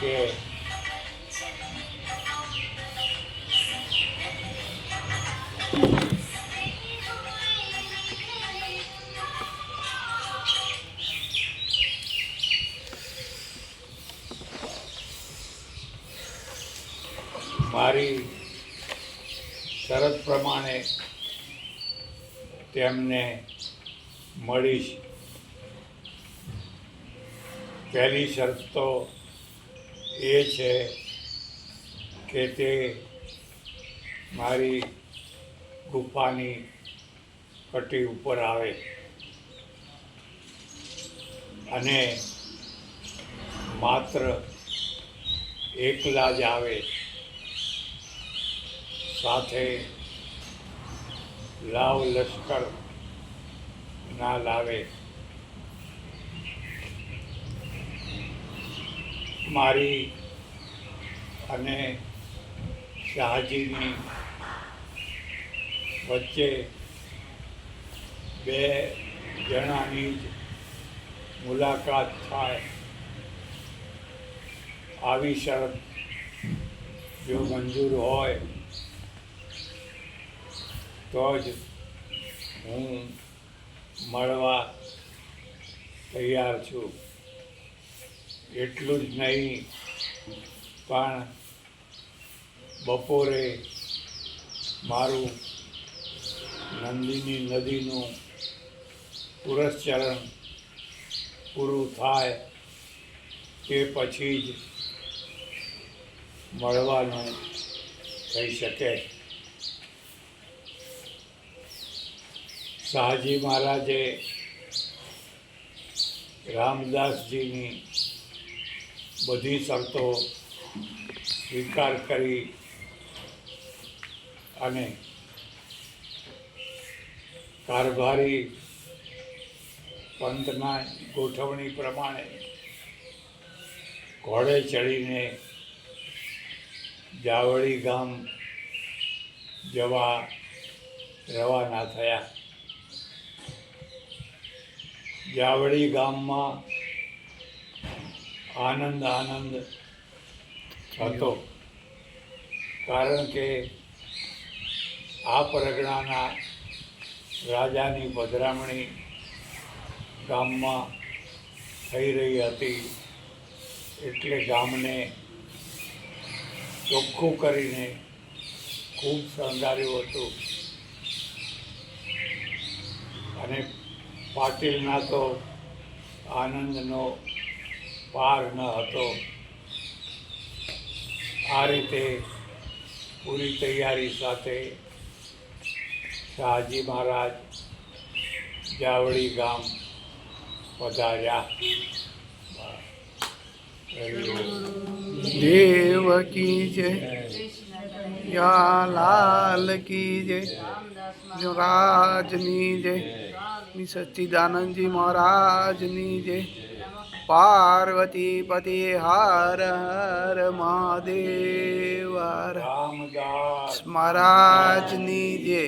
કે મારી શરત પ્રમાણે તેમને મળીશ. પહેલી શરત તો એ છે કે તે મારી ગુફાની પટ્ટી ઉપર આવે અને માત્ર એકલા જ આવે, સાથે લાવ લશ્કર ના લાવે. મારી અને શાહજીની વચ્ચે બે જણાની જ મુલાકાત થાય, આવી શરત જો મંજૂર હોય તો જ હું મળવા તૈયાર છું. એટલું જ નહીં, પણ બપોરે મારું નંદિની નદીનું પુરસ્ચરણ પૂરું થાય તે પછી જ મળવાનું થઈ શકે. શાહજી મહારાજે રામદાસજીની બધી શરતો સ્વીકાર કરી અને કારભારી પંથના ગોઠવણી પ્રમાણે ઘોડે ચડીને જાવળી ગામ જવા રવાના થયા. જાવળી ગામમાં આનંદ હતો, કારણ કે આ પરગણાના રાજાની પધરામણી ગામમાં થઈ રહી હતી, એટલે ગામને ચોખ્ખું કરીને ખૂબ શણગાર્યું હતું. અને પાટીલના તો આનંદનો પાર ન હતો. આ રીતે પૂરી તૈયારી સાથે શાહજી મહારાજ જાવળી ગામ પધાર્યા. દેવ કી જય, યા લાલ કી જય, જો રાજની જય, સચ્ચિદાનંદજી મહારાજની જય. પાર્વતી પતિ હર હર મહાદેવ, રામદાસ મહારાજની જય.